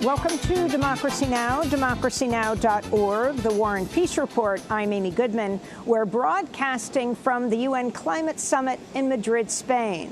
Welcome to Democracy Now!, democracynow.org, the War and Peace Report. I'm Amy Goodman. We're broadcasting from the UN Climate Summit in Madrid, Spain.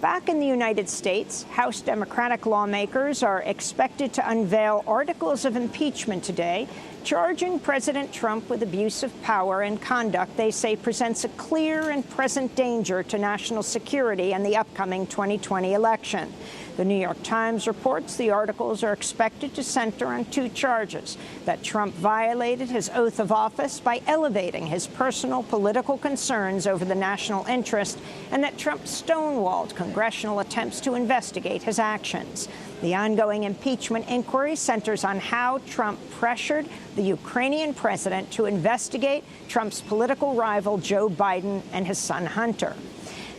Back in the United States, House Democratic lawmakers are expected to unveil articles of impeachment today, charging President Trump with abuse of power and conduct they say presents a clear and present danger to national security and the upcoming 2020 election. The New York Times reports the articles are expected to center on two charges: that Trump violated his oath of office by elevating his personal political concerns over the national interest, and that Trump stonewalled congressional attempts to investigate his actions. The ongoing impeachment inquiry centers on how Trump pressured the Ukrainian president to investigate Trump's political rival Joe Biden and his son Hunter.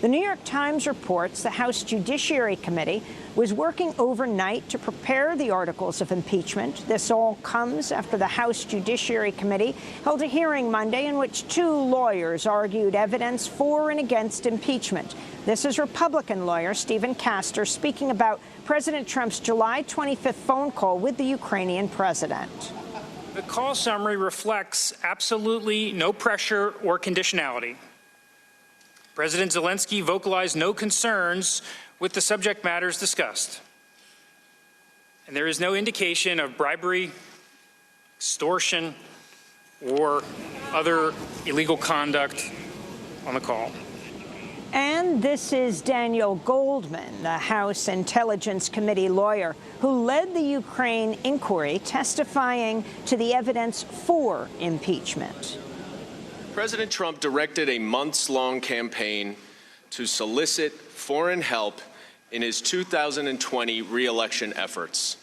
The New York Times reports the House Judiciary Committee was working overnight to prepare the articles of impeachment. This all comes after the House Judiciary Committee held a hearing Monday in which two lawyers argued evidence for and against impeachment. This is Republican lawyer Stephen Castor speaking about President Trump's July 25th phone call with the Ukrainian president. The call summary reflects absolutely no pressure or conditionality. President Zelensky vocalized no concerns with the subject matters discussed. And there is no indication of bribery, extortion, or other illegal conduct on the call. And this is Daniel Goldman, the House Intelligence Committee lawyer who led the Ukraine inquiry, testifying to the evidence for impeachment. President Trump directed a months-long campaign to solicit foreign help in his 2020 re-election efforts,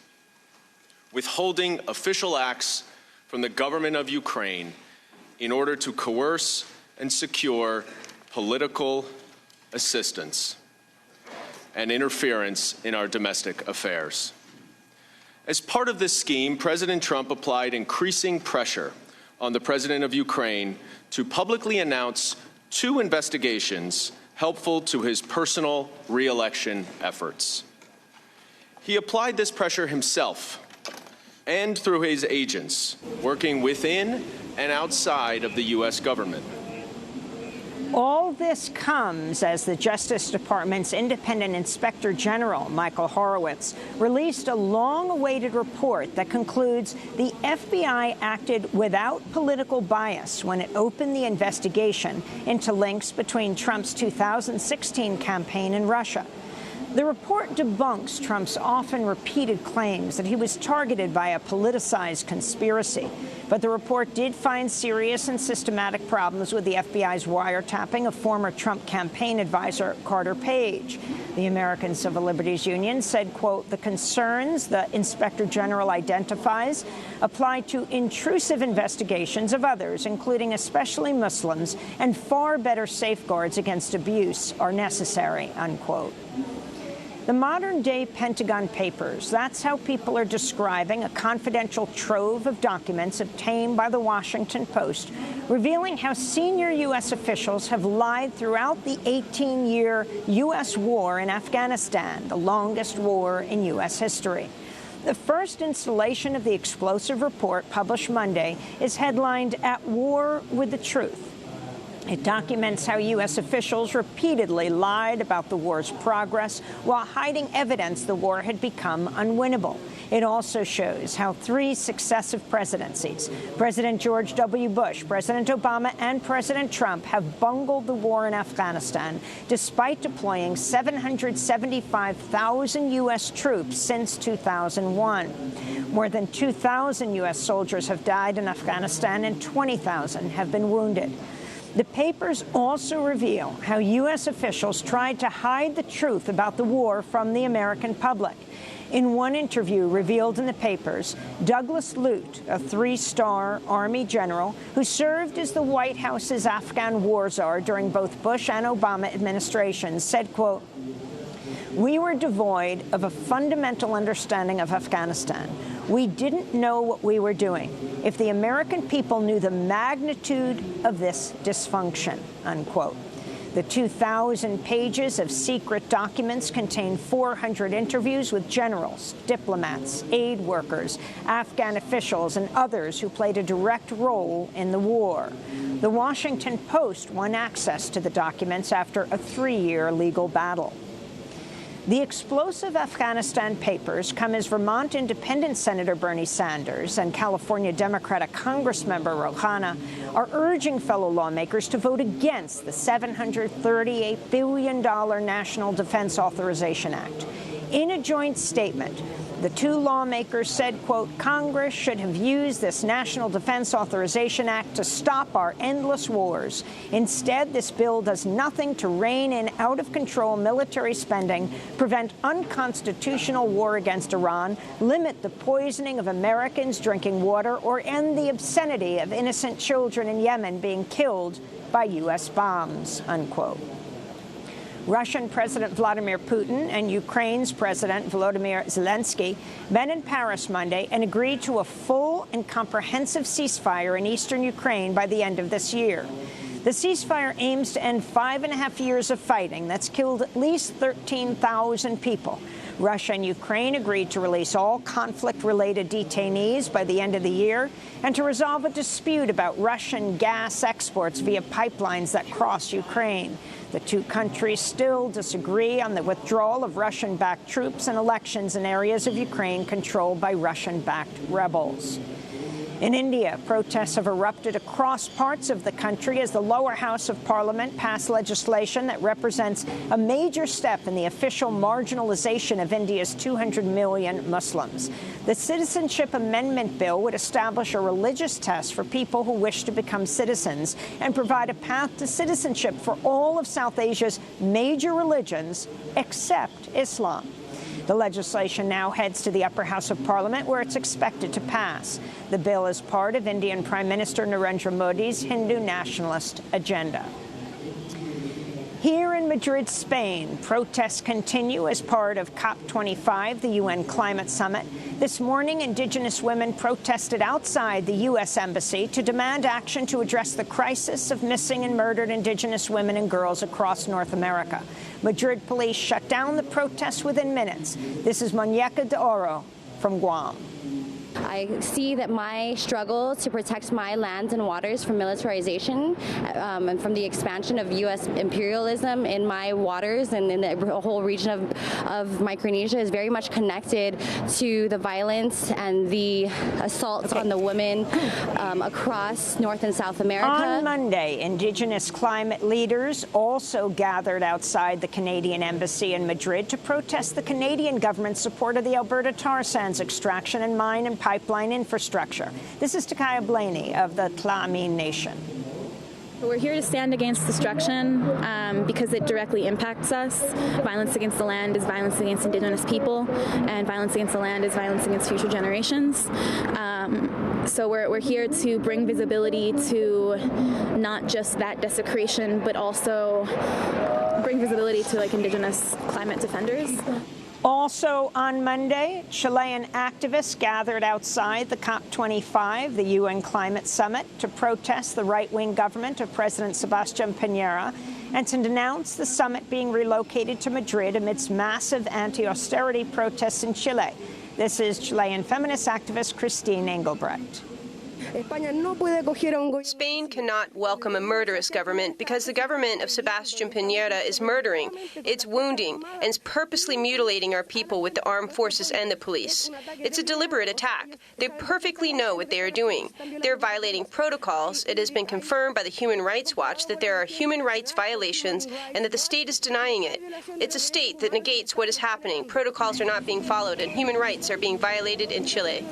withholding official acts from the government of Ukraine in order to coerce and secure political assistance and interference in our domestic affairs. As part of this scheme, President Trump applied increasing pressure on the president of Ukraine to publicly announce two investigations helpful to his personal re-election efforts. He applied this pressure himself and through his agents, working within and outside of the U.S. government. All this comes as the Justice Department's independent Inspector General, Michael Horowitz, released a long-awaited report that concludes the FBI acted without political bias when it opened the investigation into links between Trump's 2016 campaign and Russia. The report debunks Trump's often repeated claims that he was targeted by a politicized conspiracy. But the report did find serious and systematic problems with the FBI's wiretapping of former Trump campaign advisor Carter Page. The American Civil Liberties Union said, quote, the concerns the Inspector General identifies apply to intrusive investigations of others, including especially Muslims, and far better safeguards against abuse are necessary, unquote. The modern-day Pentagon Papers, that's how people are describing a confidential trove of documents obtained by the Washington Post, revealing how senior U.S. officials have lied throughout the 18-year U.S. war in Afghanistan, the longest war in U.S. history. The first installation of the explosive report, published Monday, is headlined "At War with the Truth." It documents how U.S. officials repeatedly lied about the war's progress while hiding evidence the war had become unwinnable. It also shows how three successive presidencies, President George W. Bush, President Obama, and President Trump, have bungled the war in Afghanistan, despite deploying 775,000 U.S. troops since 2001. More than 2,000 U.S. soldiers have died in Afghanistan, and 20,000 have been wounded. The papers also reveal how U.S. officials tried to hide the truth about the war from the American public. In one interview revealed in the papers, Douglas Lute, a three-star Army general who served as the White House's Afghan war czar during both Bush and Obama administrations, said, quote, "We were devoid of a fundamental understanding of Afghanistan. We didn't know what we were doing. If the American people knew the magnitude of this dysfunction," unquote. The 2,000 pages of secret documents contain 400 interviews with generals, diplomats, aid workers, Afghan officials, and others who played a direct role in the war. The Washington Post won access to the documents after a 3-year legal battle. The explosive Afghanistan papers come as Vermont Independent Senator Bernie Sanders and California Democratic Congressmember Rouhana are urging fellow lawmakers to vote against the $738 billion National Defense Authorization Act. In a joint statement, the two lawmakers said, quote, Congress should have used this National Defense Authorization Act to stop our endless wars. Instead, this bill does nothing to rein in out-of-control military spending, prevent unconstitutional war against Iran, limit the poisoning of Americans drinking water, or end the obscenity of innocent children in Yemen being killed by U.S. bombs, unquote. Russian President Vladimir Putin and Ukraine's President Volodymyr Zelensky met in Paris Monday and agreed to a full and comprehensive ceasefire in eastern Ukraine by the end of this year. The ceasefire aims to end 5.5 years of fighting that's killed at least 13,000 people. Russia and Ukraine agreed to release all conflict-related detainees by the end of the year and to resolve a dispute about Russian gas exports via pipelines that cross Ukraine. The two countries still disagree on the withdrawal of Russian-backed troops and elections in areas of Ukraine controlled by Russian-backed rebels. In India, protests have erupted across parts of the country as the lower house of parliament passed legislation that represents a major step in the official marginalization of India's 200 million Muslims. The Citizenship Amendment Bill would establish a religious test for people who wish to become citizens and provide a path to citizenship for all of South Asia's major religions except Islam. The legislation now heads to the upper house of parliament, where it's expected to pass. The bill is part of Indian Prime Minister Narendra Modi's Hindu nationalist agenda. Here in Madrid, Spain, protests continue as part of COP25, the UN climate summit. This morning, indigenous women protested outside the U.S. embassy to demand action to address the crisis of missing and murdered indigenous women and girls across North America. Madrid police shut down the protests within minutes. This is Muñeca de Oro from Guam. I see that my struggle to protect my lands and waters from militarization and from the expansion of U.S. imperialism in my waters and in the whole region of Micronesia is very much connected to the violence and the assaults on the women across North and South America. On Monday, indigenous climate leaders also gathered outside the Canadian embassy in Madrid to protest the Canadian government's support of the Alberta tar sands extraction and mine and pipeline infrastructure. This is Takaya Blaney of the Tla'amin Nation. We're here to stand against destruction because it directly impacts us. Violence against the land is violence against Indigenous people, and violence against the land is violence against future generations. So we're here to bring visibility to not just that desecration, but also bring visibility to Indigenous climate defenders. Also on Monday, Chilean activists gathered outside the COP25, the UN climate summit, to protest the right-wing government of President Sebastián Piñera and to denounce the summit being relocated to Madrid amidst massive anti-austerity protests in Chile. This is Chilean feminist activist Christine Engelbrecht. Spain cannot welcome a murderous government because the government of Sebastián Piñera is murdering, it's wounding, and is purposely mutilating our people with the armed forces and the police. It's a deliberate attack. They perfectly know what they are doing. They're violating protocols. It has been confirmed by the Human Rights Watch that there are human rights violations and that the state is denying it. It's a state that negates what is happening. Protocols are not being followed and human rights are being violated in Chile.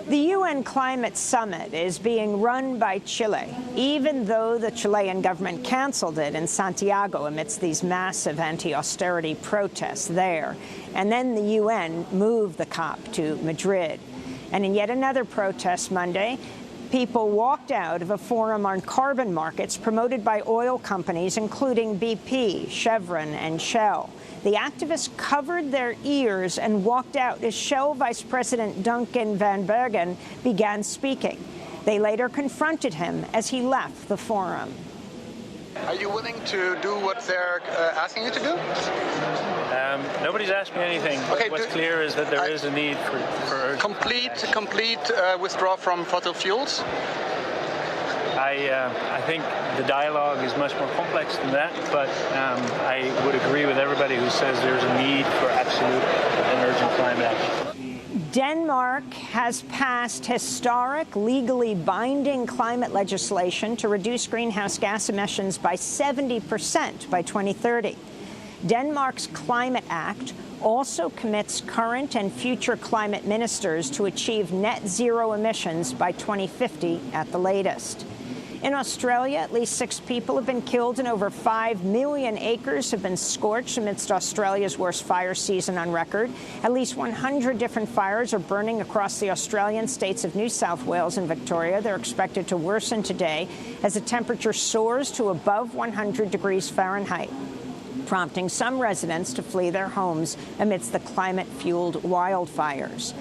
The UN Climate Summit is being run by Chile, even though the Chilean government canceled it in Santiago amidst these massive anti-austerity protests there. And then the UN moved the COP to Madrid. And in yet another protest Monday, people walked out of a forum on carbon markets promoted by oil companies, including BP, Chevron, and Shell. The activists covered their ears and walked out as Shell Vice President Duncan Van Bergen began speaking. They later confronted him as he left the forum. Are you willing to do what they're asking you to do? Nobody's asked me anything. Okay, what's clear is that there is a need for complete withdrawal from fossil fuels. I think the dialogue is much more complex than that, but I would agree with everybody who says there's a need for absolute and urgent climate action. Denmark has passed historic, legally binding climate legislation to reduce greenhouse gas emissions by 70% by 2030. Denmark's Climate Act also commits current and future climate ministers to achieve net zero emissions by 2050 at the latest. In Australia, at least 6 people have been killed and over 5 million acres have been scorched amidst Australia's worst fire season on record. At least 100 different fires are burning across the Australian states of New South Wales and Victoria. They're expected to worsen today as the temperature soars to above 100 degrees Fahrenheit, prompting some residents to flee their homes amidst the climate-fueled wildfires.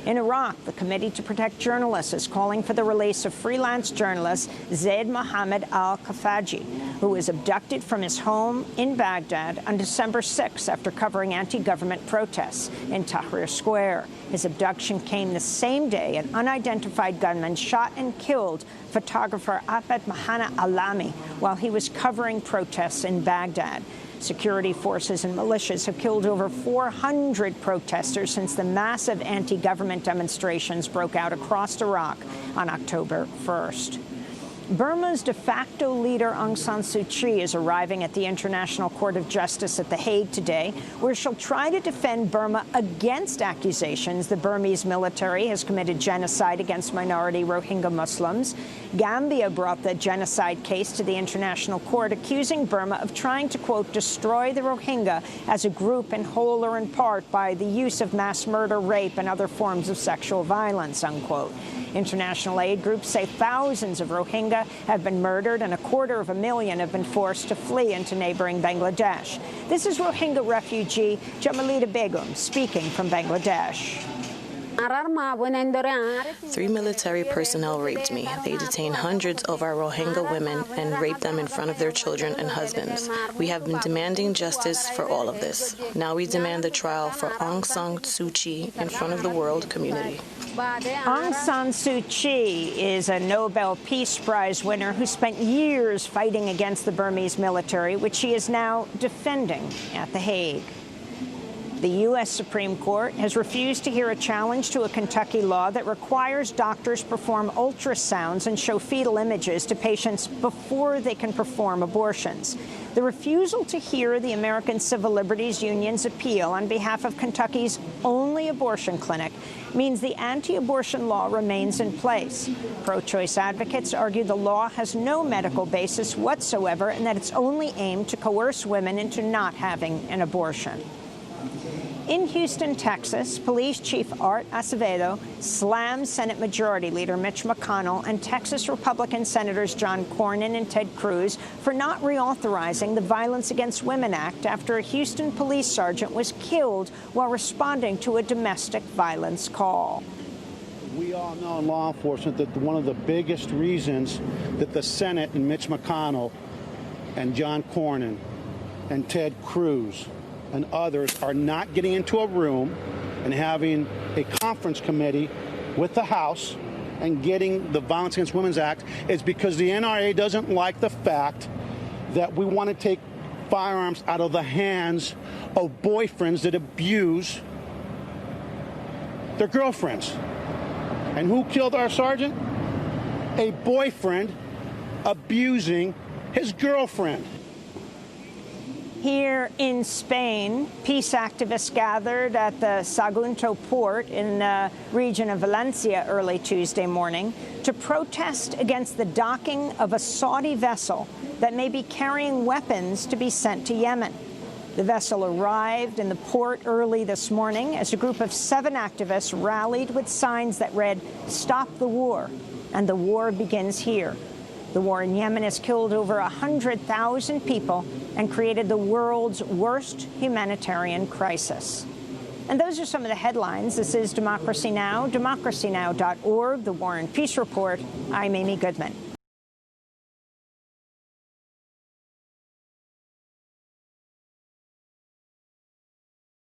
In Iraq, the Committee to Protect Journalists is calling for the release of freelance journalist Zaid Mohammed al-Khafaji, who was abducted from his home in Baghdad on December 6 after covering anti-government protests in Tahrir Square. His abduction came the same day an unidentified gunman shot and killed photographer Abed Mahana Alami while he was covering protests in Baghdad. Security forces and militias have killed over 400 protesters since the massive anti-government demonstrations broke out across Iraq on October 1st. Burma's de facto leader Aung San Suu Kyi is arriving at the International Court of Justice at The Hague today, where she'll try to defend Burma against accusations the Burmese military has committed genocide against minority Rohingya Muslims. Gambia brought the genocide case to the International Court, accusing Burma of trying to, quote, destroy the Rohingya as a group in whole or in part by the use of mass murder, rape, and other forms of sexual violence, unquote. International aid groups say thousands of Rohingya have been murdered and 250,000 have been forced to flee into neighboring Bangladesh. This is Rohingya refugee Jamalita Begum speaking from Bangladesh. 3 military personnel raped me. They detained hundreds of our Rohingya women and raped them in front of their children and husbands. We have been demanding justice for all of this. Now we demand the trial for Aung San Suu Kyi in front of the world community. Aung San Suu Kyi is a Nobel Peace Prize winner who spent years fighting against the Burmese military, which she is now defending at The Hague. The U.S. Supreme Court has refused to hear a challenge to a Kentucky law that requires doctors perform ultrasounds and show fetal images to patients before they can perform abortions. The refusal to hear the American Civil Liberties Union's appeal on behalf of Kentucky's only abortion clinic means the anti-abortion law remains in place. Pro-choice advocates argue the law has no medical basis whatsoever and that it's only aimed to coerce women into not having an abortion. In Houston, Texas, Police Chief Art Acevedo slammed Senate Majority Leader Mitch McConnell and Texas Republican Senators John Cornyn and Ted Cruz for not reauthorizing the Violence Against Women Act after a Houston police sergeant was killed while responding to a domestic violence call. We all know in law enforcement that one of the biggest reasons that the Senate and Mitch McConnell and John Cornyn and Ted Cruz and others are not getting into a room and having a conference committee with the House and getting the Violence Against Women Act is because the NRA doesn't like the fact that we want to take firearms out of the hands of boyfriends that abuse their girlfriends. And who killed our sergeant? A boyfriend abusing his girlfriend. Here in Spain, peace activists gathered at the Sagunto port in the region of Valencia early Tuesday morning to protest against the docking of a Saudi vessel that may be carrying weapons to be sent to Yemen. The vessel arrived in the port early this morning as a group of 7 activists rallied with signs that read, "Stop the war," and "The war begins here." The war in Yemen has killed over 100,000 people and created the world's worst humanitarian crisis. And those are some of the headlines. This is Democracy Now!, democracynow.org, The War and Peace Report. I'm Amy Goodman.